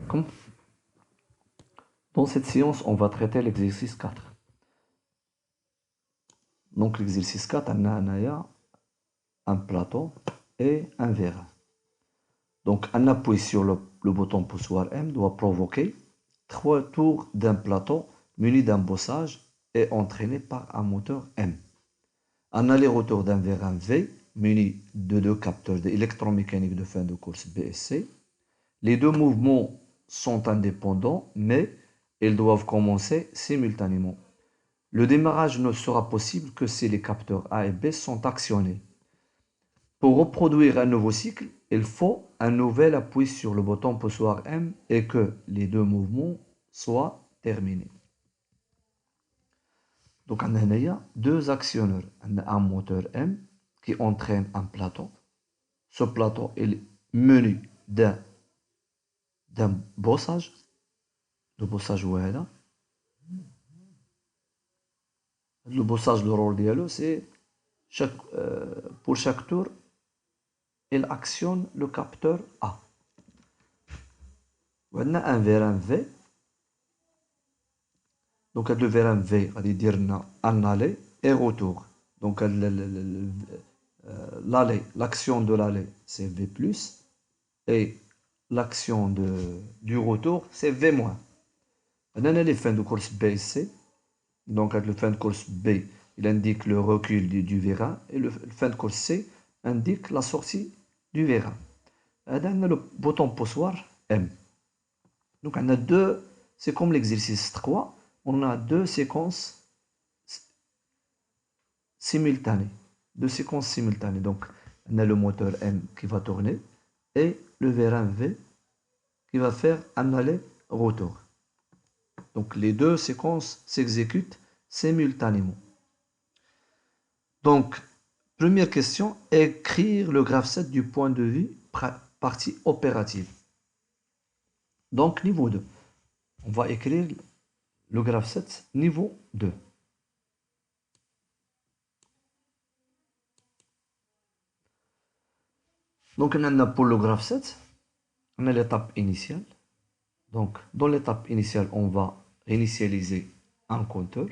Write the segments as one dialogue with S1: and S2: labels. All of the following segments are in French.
S1: Comme dans cette séance, on va traiter l'exercice 4. Donc l'exercice 4, on a un plateau et un verre. Donc un appui sur le bouton poussoir M doit provoquer 3 tours d'un plateau muni d'un bossage et entraîné par un moteur M. Un aller-retour d'un verre V muni de 2 capteurs électromécaniques de fin de course B et C. Les deux mouvements sont indépendants, mais ils doivent commencer simultanément. Le démarrage ne sera possible que si les capteurs A et B sont actionnés. Pour reproduire un nouveau cycle, il faut un nouvel appui sur le bouton poussoir M et que les deux mouvements soient terminés. Donc, on a deux actionneurs. On a un moteur M qui entraîne un plateau. Ce plateau est muni d'un bossage. Le bossage où est là. Le bossage, le rôle d'ILO, c'est pour chaque tour, il actionne le capteur A. On a un vérin V. Donc, le vérin V, on va dire un aller et retour. Donc, l'aller, l'action de l'aller, c'est V+, et l'action du retour, c'est V-. On a les fins de course B et C. Donc, le fin de course B, il indique le recul du vérin, et le fin de course C indique la sortie du vérin. On a le bouton poussoir M. Donc, on a deux, c'est comme l'exercice 3, on a deux séquences simultanées. Deux séquences simultanées. Donc, on a le moteur M qui va tourner et le vérin V qui va faire un aller-retour. Donc, les deux séquences s'exécutent simultanément. Donc, première question, écrire le graphe 7 du point de vue partie opérative. Donc, niveau 2. On va écrire le graphe 7 niveau 2. Donc, on a pour le graphe 7, on a l'étape initiale. Donc, dans l'étape initiale, on va initialiser un compteur.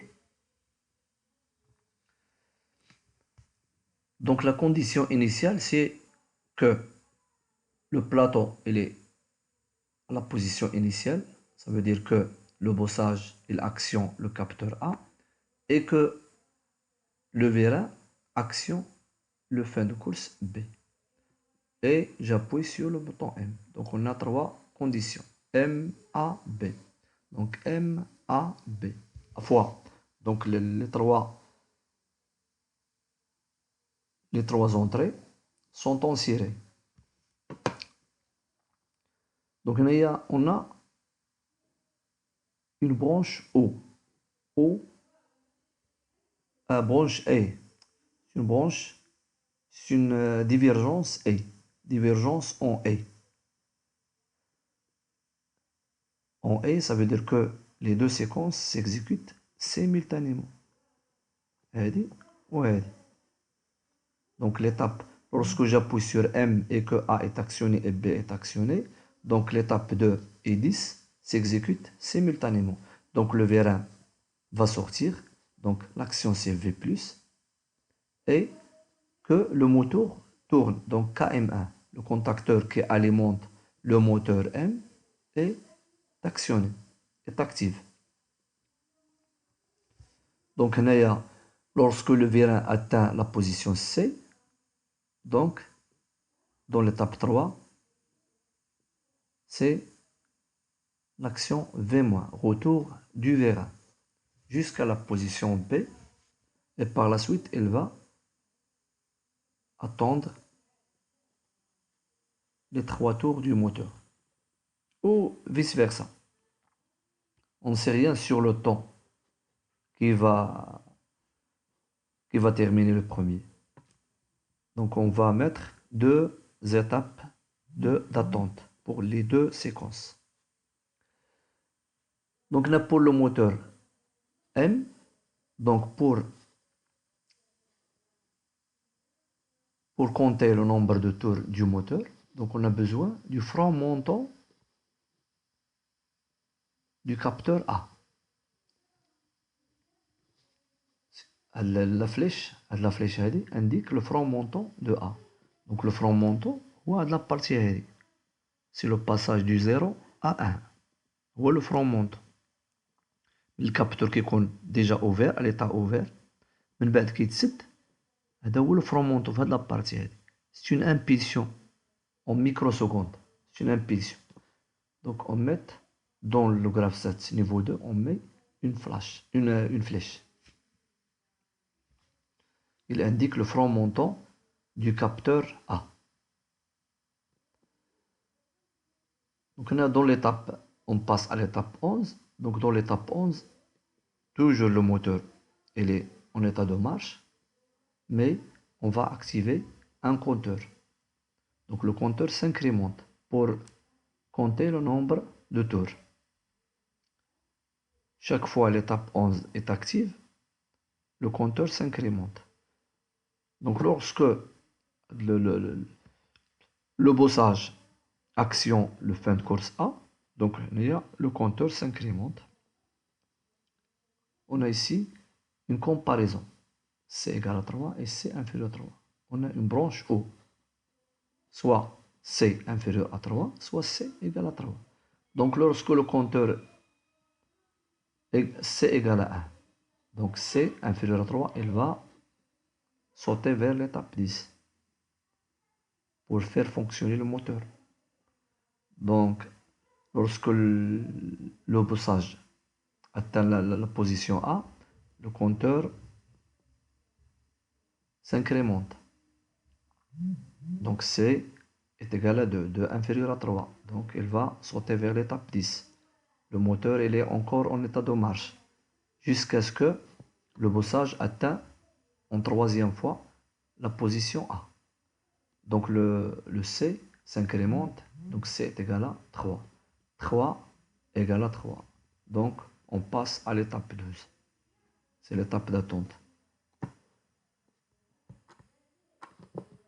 S1: Donc, la condition initiale, c'est que le plateau il est à la position initiale. Ça veut dire que le bossage, il actionne le capteur A et que le vérin actionne le fin de course B. Et j'appuie sur le bouton M. Donc, on a trois conditions. M, A, B. Donc, M, A, B. Fois. Donc, les trois entrées sont en ciré. Donc, on a une branche O. O, branche A. C'est une branche, c'est une divergence A. Divergence en A. En A, ça veut dire que les deux séquences s'exécutent simultanément. Ouais. Donc l'étape, lorsque j'appuie sur M et que A est actionné et B est actionné, donc l'étape 2 et 10 s'exécutent simultanément. Donc le vérin va sortir, donc l'action c'est V+, et que le moteur tourne, donc KM1, le contacteur qui alimente le moteur M est actionné, est actif. Donc lorsque le vérin atteint la position C, donc dans l'étape 3, c'est l'action V-, retour du vérin, jusqu'à la position B, et par la suite, elle va attendre les 3 tours du moteur. Ou vice-versa. On ne sait rien sur le temps qui va terminer le premier. Donc on va mettre 2 étapes d'attente pour les deux séquences. Donc on a pour le moteur M, donc pour compter le nombre de tours du moteur, donc on a besoin du frein montant du capteur A. La flèche indique le front montant de A. Donc le front montant, ou la partie aérienne. C'est le passage du 0 à 1. Ou le front montant. Le capteur qui est déjà ouvert, à l'état ouvert, من بعد كيتسد هذا هو le front montant في هذه la partie هذه. C'est une impulsion en microsecondes. C'est une impulsion. Donc on met dans le graphe 7 niveau 2, on met une flèche. Il indique le front montant du capteur A. Donc on a dans l'étape, on passe à l'étape 11. Donc dans l'étape 11, toujours le moteur il est en état de marche, mais on va activer un compteur. Donc le compteur s'incrémente pour compter le nombre de tours. Chaque fois l'étape 11 est active, le compteur s'incrémente. Donc lorsque le bossage action le fin de course A, donc le compteur s'incrémente. On a ici une comparaison. C égale à 3 et C inférieur à 3. On a une branche O. Soit C inférieur à 3, soit C égale à 3. Donc lorsque le compteur est C égale à 1, donc C inférieur à 3, il va sauter vers l'étape 10 pour faire fonctionner le moteur. Donc lorsque le bossage atteint la position A, le compteur s'incrémente. Donc C est égal à 2, 2 inférieur à 3. Donc il va sauter vers l'étape 10. Le moteur il est encore en état de marche jusqu'à ce que le bossage atteint en troisième fois la position A. Donc le C s'incrémente, donc C est égal à 3. 3 égale à 3. Donc on passe à l'étape 12. C'est l'étape d'attente.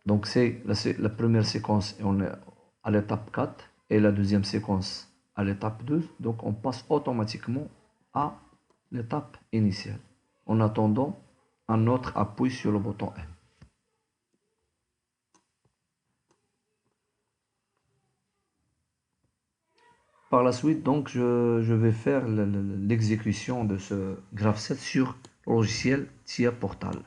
S1: Donc c'est la première séquence et on est à l'étape 4 et la deuxième séquence à l'étape 12. Donc on passe automatiquement à l'étape initiale en attendant un autre appui sur le bouton M. Par la suite, donc, je vais faire l'exécution de ce graph 7 sur le logiciel TIA Portal.